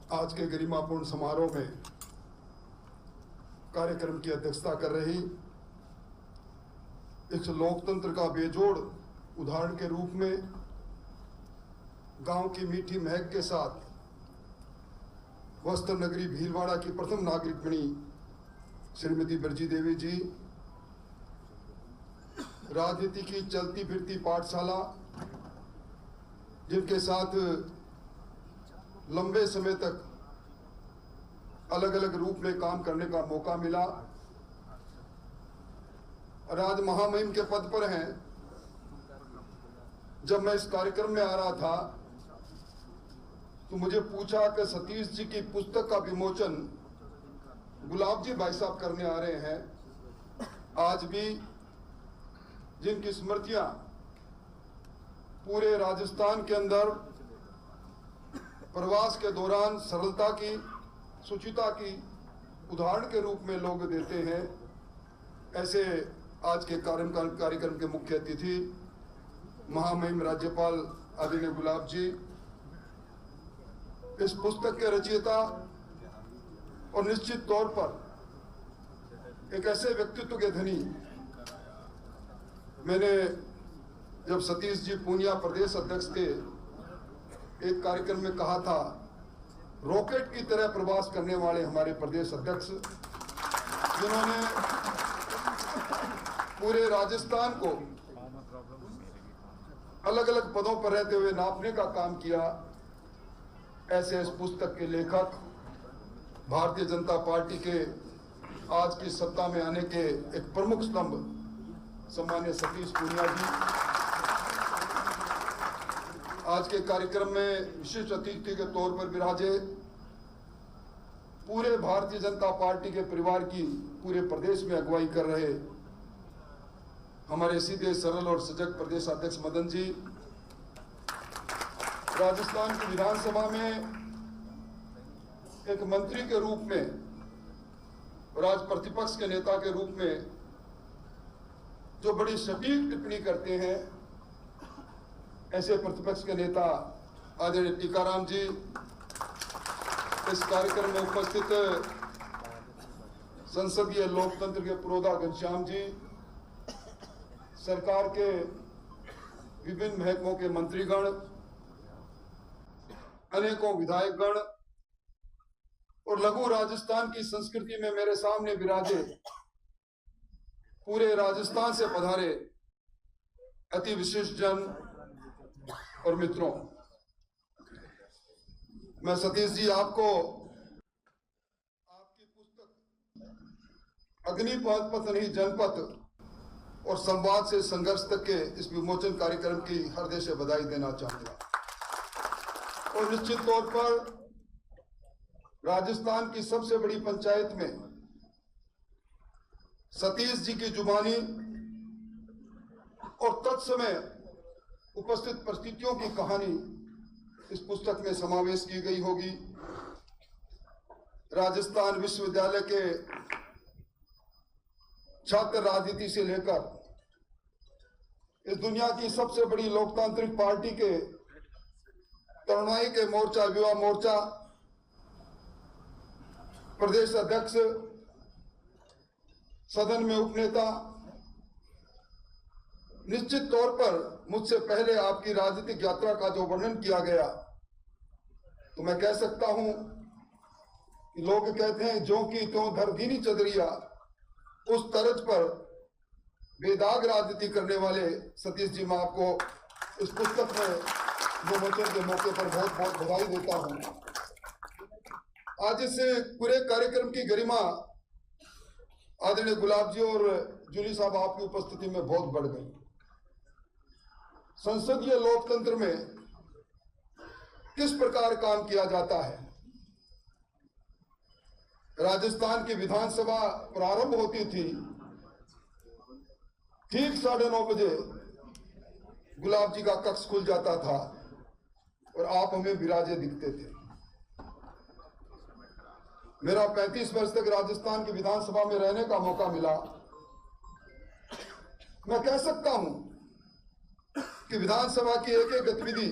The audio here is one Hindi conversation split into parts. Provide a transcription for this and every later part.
आज के गरिमापूर्ण समारोह में कार्यक्रम की अध्यक्षता कर रही इस लोकतंत्र का बेजोड़ उदाहरण के रूप में गांव की मीठी महक के साथ वस्त्र नगरी भीलवाड़ा की प्रथम नागरिक बनी श्रीमती बिरजी देवी जी, राजनीति की चलती फिरती पाठशाला जिनके साथ लंबे समय तक अलग अलग रूप में काम करने का मौका मिला और आज महामहिम के पद पर हैं। जब मैं इस कार्यक्रम में आ रहा था तो मुझे पूछा कि सतीश जी की पुस्तक का विमोचन गुलाब जी भाई साहब करने आ रहे हैं। आज भी जिनकी स्मृतियां पूरे राजस्थान के अंदर प्रवास के दौरान सरलता की, शुचिता की उदाहरण के रूप में लोग देते हैं, ऐसे आज के कार्यक्रम के मुख्य अतिथि महामहिम राज्यपाल आदरणीय गुलाब जी, इस पुस्तक के रचयिता और निश्चित तौर पर एक ऐसे व्यक्तित्व के धनी। मैंने जब सतीश जी पूनिया प्रदेश अध्यक्ष थे, एक कार्यक्रम में कहा था, रॉकेट की तरह प्रवास करने वाले हमारे प्रदेश अध्यक्ष, जिन्होंने पूरे राजस्थान को अलग अलग पदों पर रहते हुए नापने का काम किया, ऐसे इस पुस्तक के लेखक भारतीय जनता पार्टी के आज की सत्ता में आने के एक प्रमुख स्तंभ सम्मान्य सतीश पूनिया जी आज के कार्यक्रम में विशिष्ट अतिथि के तौर पर विराजे। पूरे भारतीय जनता पार्टी के परिवार की पूरे प्रदेश में अगुवाई कर रहे हमारे सीधे सरल और सजग प्रदेश अध्यक्ष मदन जी, राजस्थान की विधानसभा में एक मंत्री के रूप में और आज प्रतिपक्ष के नेता के रूप में जो बड़ी सटीक टिप्पणी करते हैं, ऐसे प्रतिपक्ष के नेता आदरणीय टीकाराम जी, इस कार्यक्रम में उपस्थित संसदीय लोकतंत्र के पुरोधा घनश्याम जी, सरकार के विभिन्न महकमों के मंत्रीगण, अनेकों विधायकगण और लघु राजस्थान की संस्कृति में मेरे सामने विराजे पूरे राजस्थान से पधारे अति विशिष्ट जन और मित्रों, मैं सतीश जी आपको आपकी पुस्तक अग्निपथ पथनी जनपथ और संवाद से संघर्ष तक के इस विमोचन कार्यक्रम की हृदय से बधाई देना चाहूंगा। और निश्चित तौर पर राजस्थान की सबसे बड़ी पंचायत में सतीश जी की जुबानी और तत्समय उपस्थित परिस्थितियों की कहानी इस पुस्तक में समावेश की गई होगी। राजस्थान विश्वविद्यालय के छात्र राजनीति से लेकर इस दुनिया की सबसे बड़ी लोकतांत्रिक पार्टी के तरुणाई के मोर्चा, युवा मोर्चा, प्रदेश अध्यक्ष, सदन में उपनेता, निश्चित तौर पर मुझसे पहले आपकी राजनीतिक यात्रा का जो वर्णन किया गया, तो मैं कह सकता हूं कि लोग कहते हैं जो कि त्यों धर दीनी चदरिया, उस तर्ज पर बेदाग राजनीति करने वाले सतीश जी, मैं आपको इस पुस्तक में विमोचन के मौके पर बहुत बहुत बधाई देता हूं। आज इस पूरे कार्यक्रम की गरिमा आदरणीय गुलाब जी और जूली साहब आपकी उपस्थिति में बहुत बढ़ गई। संसदीय लोकतंत्र में किस प्रकार काम किया जाता है। राजस्थान की विधानसभा प्रारंभ होती थी, ठीक 9:30 बजे गुलाब जी का कक्ष खुल जाता था और आप हमें विराजे दिखते थे। मेरा 35 वर्ष तक राजस्थान की विधानसभा में रहने का मौका मिला। मैं कह सकता हूं कि विधानसभा की एक एक गतिविधि,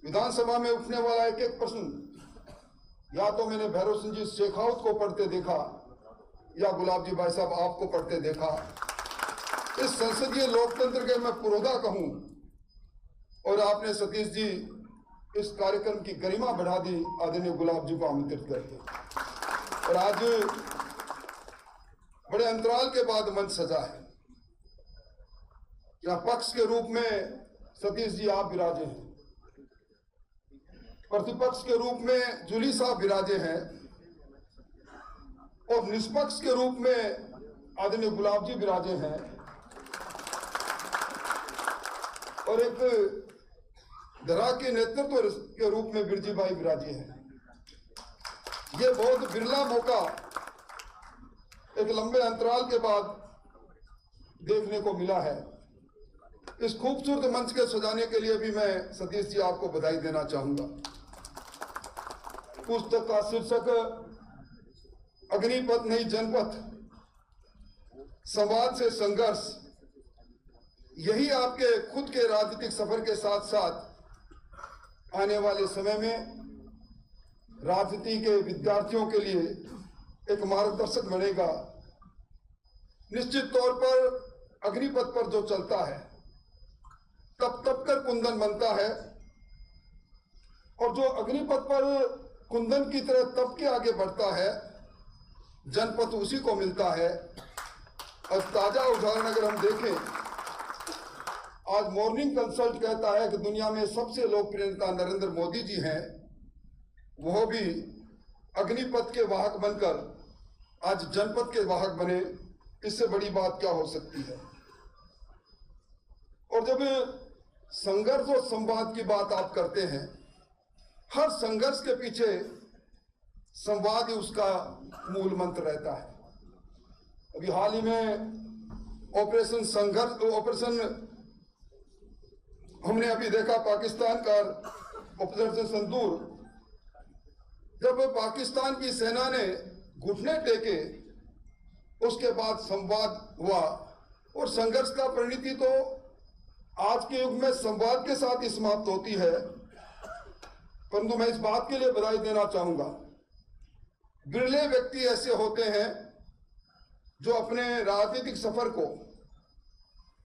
विधानसभा में उठने वाला एक एक प्रश्न या तो मैंने भैरव सिंह जी शेखावत को पढ़ते देखा या गुलाब जी भाई साहब आपको पढ़ते देखा। इस संसदीय लोकतंत्र के मैं पुरोधा कहूं, और आपने सतीश जी इस कार्यक्रम की गरिमा बढ़ा दी आदरणीय गुलाब जी को आमंत्रित करके। और आज बड़े अंतराल के बाद मंच सजा है। यहाँ पक्ष के रूप में सतीश जी आप विराजे हैं, प्रतिपक्ष के रूप में जूली साहब विराजे हैं, और निष्पक्ष के रूप में आदरणीय गुलाब जी विराजे हैं, और एक धरा के नेतृत्व के रूप में बिरजी भाई विराजे हैं। ये बहुत बिरला मौका एक लंबे अंतराल के बाद देखने को मिला है। इस खूबसूरत मंच के सजाने के लिए भी मैं सतीश जी आपको बधाई देना चाहूंगा। पुस्तक का शीर्षक अग्निपथ नहीं जनपथ, संवाद से संघर्ष। यही आपके खुद के राजनीतिक सफर के साथ साथ आने वाले समय में राजनीति के विद्यार्थियों के लिए एक मार्गदर्शक बनेगा। निश्चित तौर पर अग्निपथ पर जो चलता है तप तप कर कुंदन बनता है, और जो अग्निपथ पर कुंदन की तरह तप के आगे बढ़ता है जनपथ उसी को मिलता है। और ताजा उदाहरण अगर हम देखें, आज मॉर्निंग कंसल्ट कहता है कि दुनिया में सबसे लोकप्रिय नेता नरेंद्र मोदी जी हैं, वह भी अग्निपथ के वाहक बनकर आज जनपथ के वाहक बने। इससे बड़ी बात क्या हो सकती है। और जब संघर्ष और संवाद की बात आप करते हैं, हर संघर्ष के पीछे संवाद ही उसका मूल मंत्र रहता है। अभी हाल ही में ऑपरेशन हमने अभी देखा पाकिस्तान का ऑपरेशन सिंदूर। जब पाकिस्तान की सेना ने घुटने टेके, उसके बाद संवाद हुआ, और संघर्ष का परिणति तो आज के युग में संवाद के साथ ही समाप्त होती है। परंतु मैं इस बात के लिए बधाई देना चाहूंगा, बिरले व्यक्ति ऐसे होते हैं जो अपने राजनीतिक सफर को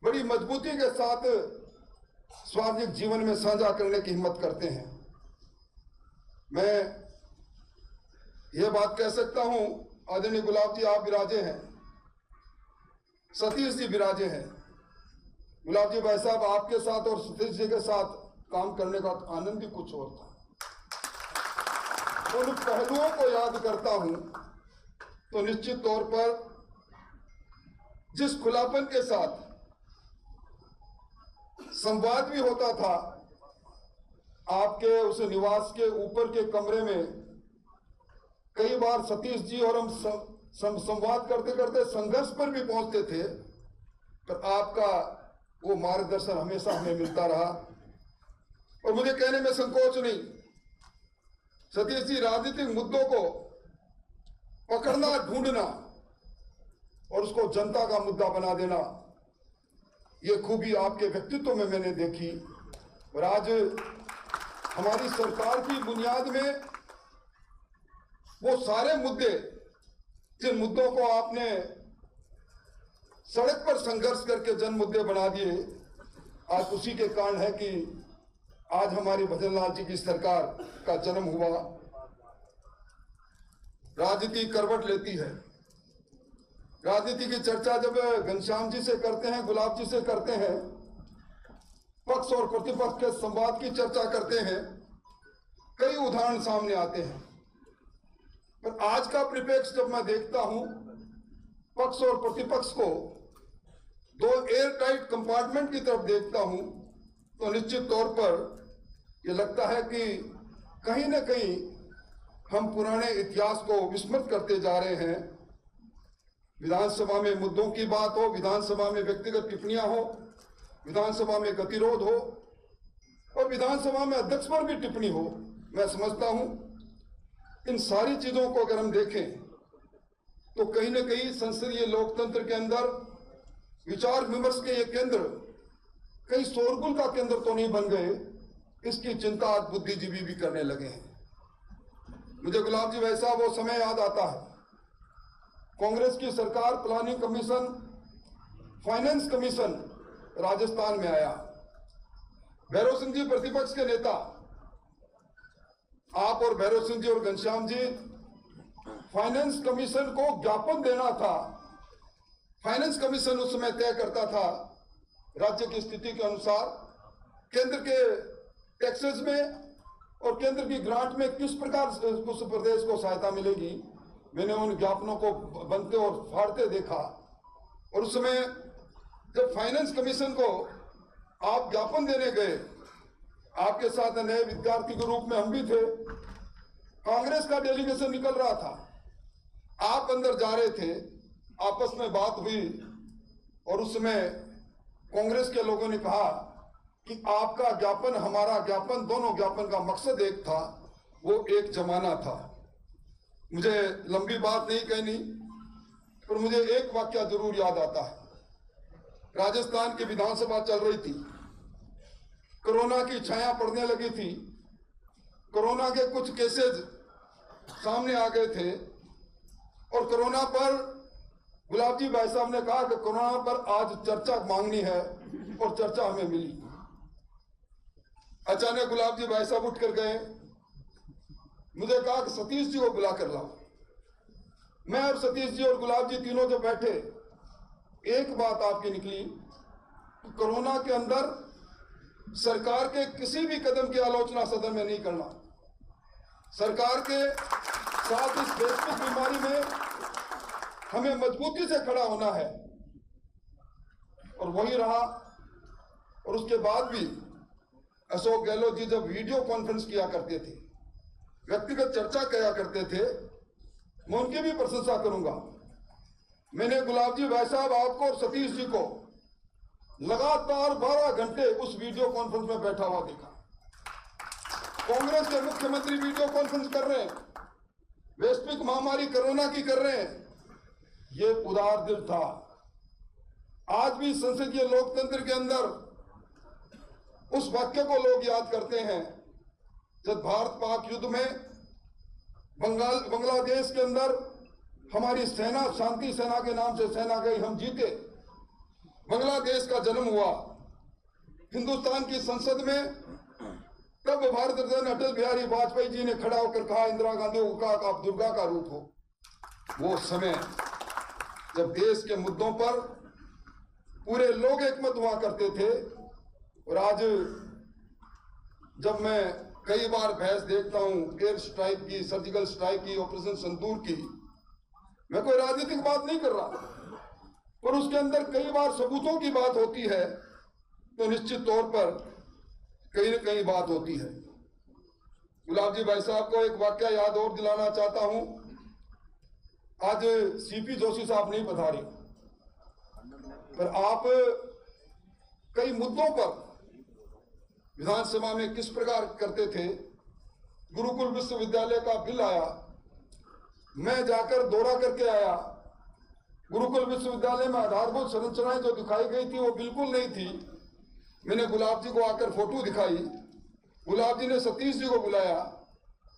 बड़ी मजबूती के साथ सार्वजनिक जीवन में साझा करने की हिम्मत करते हैं। मैं ये बात कह सकता हूं, आदरणीय गुलाब जी आप विराजे हैं, सतीश जी विराजे हैं। गुलाब जी भाई साहब आपके साथ और सतीश जी के साथ काम करने का आनंद ही कुछ और था। उन पहलुओं को याद करता हूं तो निश्चित तौर पर जिस खुलापन के साथ संवाद भी होता था, आपके उस निवास के ऊपर के कमरे में कई बार सतीश जी और हम संवाद करते करते संघर्ष पर भी पहुंचते थे, पर आपका वो मार्गदर्शन हमेशा हमें मिलता रहा। और मुझे कहने में संकोच नहीं, सतीश जी राजनीतिक मुद्दों को पकड़ना, ढूंढना और उसको जनता का मुद्दा बना देना, ये खूबी आपके व्यक्तित्व में मैंने देखी। और आज हमारी सरकार की बुनियाद में वो सारे मुद्दे, जिन मुद्दों को आपने सड़क पर संघर्ष करके जन मुद्दे बना दिए, आज उसी के कारण है कि आज हमारे भजन लाल जी की सरकार का जन्म हुआ। राजनीति करवट लेती है। राजनीति की चर्चा जब घनश्याम जी से करते हैं, गुलाब जी से करते हैं, पक्ष और प्रतिपक्ष के संवाद की चर्चा करते हैं, कई उदाहरण सामने आते हैं। पर आज का परिप्रेक्ष्य जब मैं देखता हूं, पक्ष और प्रतिपक्ष को दो एयर टाइट कंपार्टमेंट की तरफ देखता हूं, तो निश्चित तौर पर यह लगता है कि कहीं न कहीं हम पुराने इतिहास को विस्मृत करते जा रहे हैं। विधानसभा में मुद्दों की बात हो, विधानसभा में व्यक्तिगत टिप्पणियां हो, विधानसभा में गतिरोध हो, और विधानसभा में अध्यक्ष पर भी टिप्पणी हो। मैं समझता हूं इन सारी चीजों को अगर हम देखें तो कहीं न कहीं संसदीय लोकतंत्र के अंदर विचार विमर्श के ये केंद्र कहीं शोरगुल का केंद्र तो नहीं बन गए, इसकी चिंता आज बुद्धिजीवी भी करने लगे हैं। मुझे गुलाब जी वैसा वो समय याद आता है। कांग्रेस की सरकार, planning commission, finance commission Rajasthan में आया। भैरव सिंह जी प्रतिपक्ष के नेता, आप और भैरव सिंह जी और घनश्याम जी, फाइनेंस कमीशन को ज्ञापन देना था। फाइनेंस कमीशन उस समय तय करता था राज्य की स्थिति के अनुसार केंद्र के टैक्सेस में और केंद्र की ग्रांट में किस प्रकार उस प्रदेश को सहायता मिलेगी। मैंने उन ज्ञापनों को बनते और फाड़ते देखा। और उस समय जब फाइनेंस कमीशन को आप ज्ञापन देने गए, आपके साथ नए विद्यार्थी के रूप में हम भी थे, कांग्रेस का डेलीगेशन निकल रहा था, आप अंदर जा रहे थे, आपस में बात हुई और उस समय कांग्रेस के लोगों ने कहा कि आपका ज्ञापन, हमारा ज्ञापन, दोनों ज्ञापन का मकसद एक था, वो एक जमाना था। मुझे लंबी बात नहीं कहनी, पर मुझे एक वाक्य जरूर याद आता है। राजस्थान की विधानसभा चल रही थी, कोरोना की छाया पड़ने लगी थी, कोरोना के कुछ केसेस सामने आ गए थे और कोरोना पर गुलाब जी भाई साहब ने कहा कि कोरोना पर आज चर्चा मांगनी है और चर्चा हमें मिली। अचानक गुलाब जी भाई साहब उठ कर गए, मुझे कहा कि सतीश जी को बुला कर लाओ। मैं और सतीश जी और गुलाब जी तीनों जब बैठे, एक बात आपकी निकली, कोरोना के अंदर सरकार के किसी भी कदम की आलोचना सदन में नहीं करना। सरकार के साथ इस वैश्विक बीमारी में हमें मजबूती से खड़ा होना है और वही रहा। और उसके बाद भी अशोक गहलोत जी जब वीडियो कॉन्फ्रेंस किया करते थे, व्यक्तिगत चर्चा किया करते थे, मैं उनकी भी प्रशंसा करूंगा। मैंने गुलाब जी भाई साहब, आपको और सतीश जी को लगातार 12 घंटे उस वीडियो कॉन्फ्रेंस में बैठा हुआ देखा। कांग्रेस के मुख्यमंत्री वीडियो कॉन्फ्रेंस कर रहे हैं, वैश्विक महामारी कोरोना की कर रहे हैं। ये उदार दिल था। आज भी संसदीय लोकतंत्र के अंदर उस वाक्य को लोग याद करते हैं जब भारत पाक युद्ध में बांग्लादेश के अंदर हमारी सेना, शांति सेना के नाम से सेना गई, हम जीते, बांग्लादेश का जन्म हुआ। हिंदुस्तान की संसद में तब भारत रत्न अटल बिहारी वाजपेयी जी ने खड़ा होकर कहा, इंदिरा गांधी को कहा आप दुर्गा का रूप हो। वो समय जब देश के मुद्दों पर पूरे लोग एकमत हुआ करते थे। और आज जब मैं कई बार बहस देखता हूं एयर स्ट्राइक की, सर्जिकल स्ट्राइक की, ऑपरेशन संदूर की, मैं कोई राजनीतिक बात नहीं कर रहा, पर उसके अंदर कई बार सबूतों की बात होती है तो निश्चित तौर पर कहीं न कहीं बात होती है। गुलाब जी भाई साहब को एक वाक्य याद और दिलाना चाहता हूं। आज सीपी जोशी साहब नहीं पधारे, पर आप कई मुद्दों पर विधानसभा में किस प्रकार करते थे। गुरुकुल विश्वविद्यालय का बिल आया, मैं जाकर दौरा करके आया। गुरुकुल विश्वविद्यालय में आधारभूत संरचनाएं जो दिखाई गई थी वो बिल्कुल नहीं थी। मैंने गुलाब जी को आकर फोटो दिखाई, गुलाब जी ने सतीश जी को बुलाया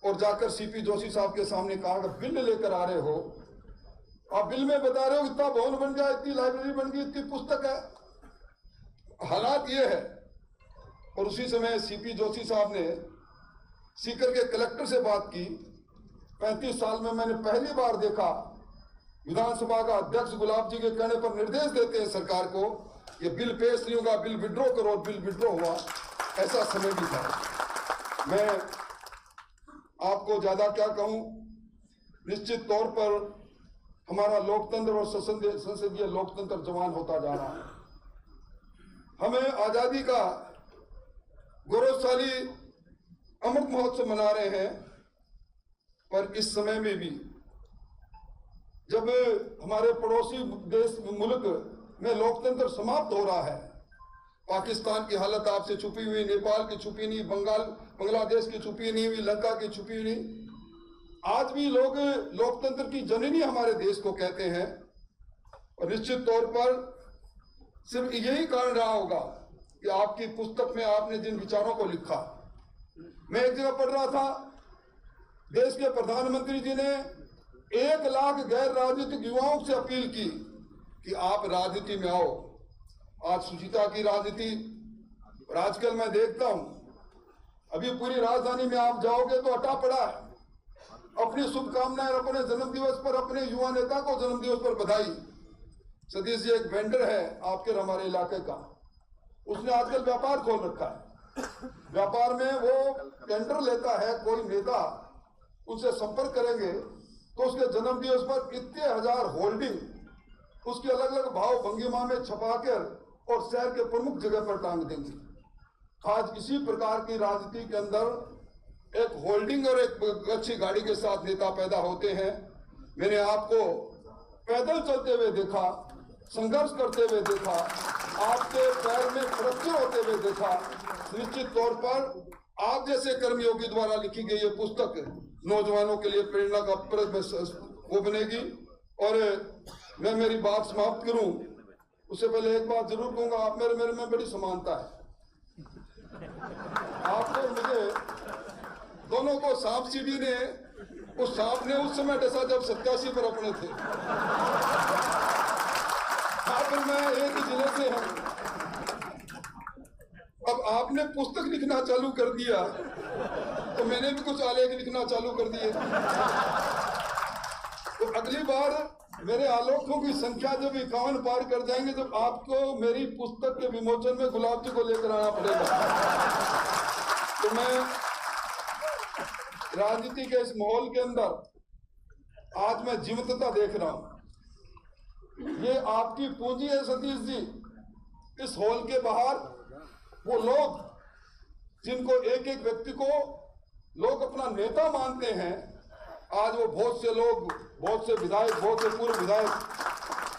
और जाकर सीपी जोशी साहब के सामने कहा कि बिल लेकर आ रहे हो, आप बिल में बता रहे हो इतना भवन बन गया, इतनी लाइब्रेरी बन गई, इतनी पुस्तक है, हालात ये है। और उसी समय सीपी जोशी साहब ने सीकर के कलेक्टर से बात की। 35 साल में मैंने पहली बार देखा विधानसभा का अध्यक्ष गुलाब जी के कहने पर निर्देश देते हैं सरकार को, ये बिल पेश नहीं होगा, बिल विड्रॉ करो। बिल विड्रॉ हुआ, ऐसा समय भी था। मैं आपको ज्यादा क्या कहूं, निश्चित तौर पर हमारा लोकतंत्र और संसदीय लोकतंत्र जवान होता जा रहा है। हमें आजादी का गौरवशाली अमृत महोत्सव मना रहे हैं, पर इस समय में भी जब हमारे पड़ोसी देश मुल्क में लोकतंत्र समाप्त हो रहा है, पाकिस्तान की हालत आपसे छुपी हुई, नेपाल की छुपी नहीं, बांग्लादेश की छुपी नहीं हुई, लंका की छुपी नहीं, आज भी लोग लोकतंत्र की जननी हमारे देश को कहते हैं। और निश्चित तौर पर सिर्फ यही कारण रहा होगा कि आपकी पुस्तक में आपने जिन विचारों को लिखा। मैं एक जगह पढ़ रहा था, देश के प्रधानमंत्री जी ने 1 लाख गैर राजनीतिक युवाओं से अपील की कि आप राजनीति में आओ। आज सुचिता की राजनीति, और आजकल मैं देखता हूं अभी पूरी राजधानी में आप जाओगे तो अटा पड़ा है। अपनी शुभकामनाएं, अपने जन्मदिवस पर अपने युवा नेता को जन्मदिवस पर बधाई। सतीश जी एक वेंडर है आपके हमारे इलाके का, उसने आजकल व्यापार खोल रखा है। व्यापार में वो टेंडर लेता है, कोई नेता उनसे संपर्क करेंगे तो उसके जन्मदिवस पर इतने हजार होल्डिंग उसकी अलग अलग भाव भंगिमा में छपाकर और शहर के प्रमुख जगह पर टांग देंगे। आज इसी प्रकार की राजनीति के अंदर एक होल्डिंग और एक अच्छी गाड़ी के साथ नेता पैदा होते हैं। मैंने आपको पैदल चलते हुए देखा, संघर्ष करते हुए देखा, आपके पैर में फ्रैक्चर होते हुए देखा। निश्चित तौर पर आप जैसे कर्मयोगी द्वारा लिखी गई ये पुस्तक नौजवानों के लिए प्रेरणा का वो बनेगी। और मैं मेरी बात समाप्त करूं उससे पहले एक बात जरूर कहूंगा, आप मेरे में बड़ी समानता है। आपको मुझे दोनों को सांप सीढ़ी ने, उस सांप ने उस समय डसा जब 87 पर अपने थे। आप और मैं एक ही जिले से हैं। अब आपने पुस्तक लिखना चालू कर दिया तो मैंने भी कुछ आलेख लिखना चालू कर दिए। तो अगली बार मेरे आलोकों की संख्या जब 51 पार कर जाएंगे, जब आपको मेरी पुस्तक के विमोचन में गुलाब जी को लेकर आना पड़ेगा। तो मैं राजनीति के इस माहौल के अंदर आज मैं जीवंतता देख रहा हूं। ये आपकी पूंजी है सतीश जी। इस हॉल के बाहर वो लोग जिनको एक एक व्यक्ति को लोग अपना नेता मानते हैं, आज वो बहुत से लोग, बहुत से विधायक, बहुत से पूर्व विधायक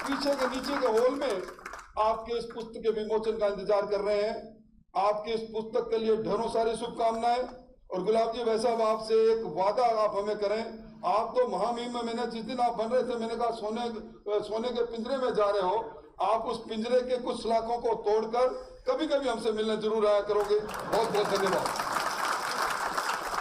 पीछे के नीचे के हॉल में आपके इस पुस्तक के विमोचन का इंतजार कर रहे हैं। आपकी इस पुस्तक के लिए ढेरों सारी शुभकामनाएं। और गुलाब जी वैसा आपसे एक वादा आप हमें करें। आप तो महामहिम में, मैंने जिस दिन आप बन रहे थे मैंने कहा सोने के पिंजरे में जा रहे हो, आप उस पिंजरे के कुछ सलाखों को तोड़कर कभी कभी हमसे मिलने जरूर आया करोगे। बहुत बहुत धन्यवाद।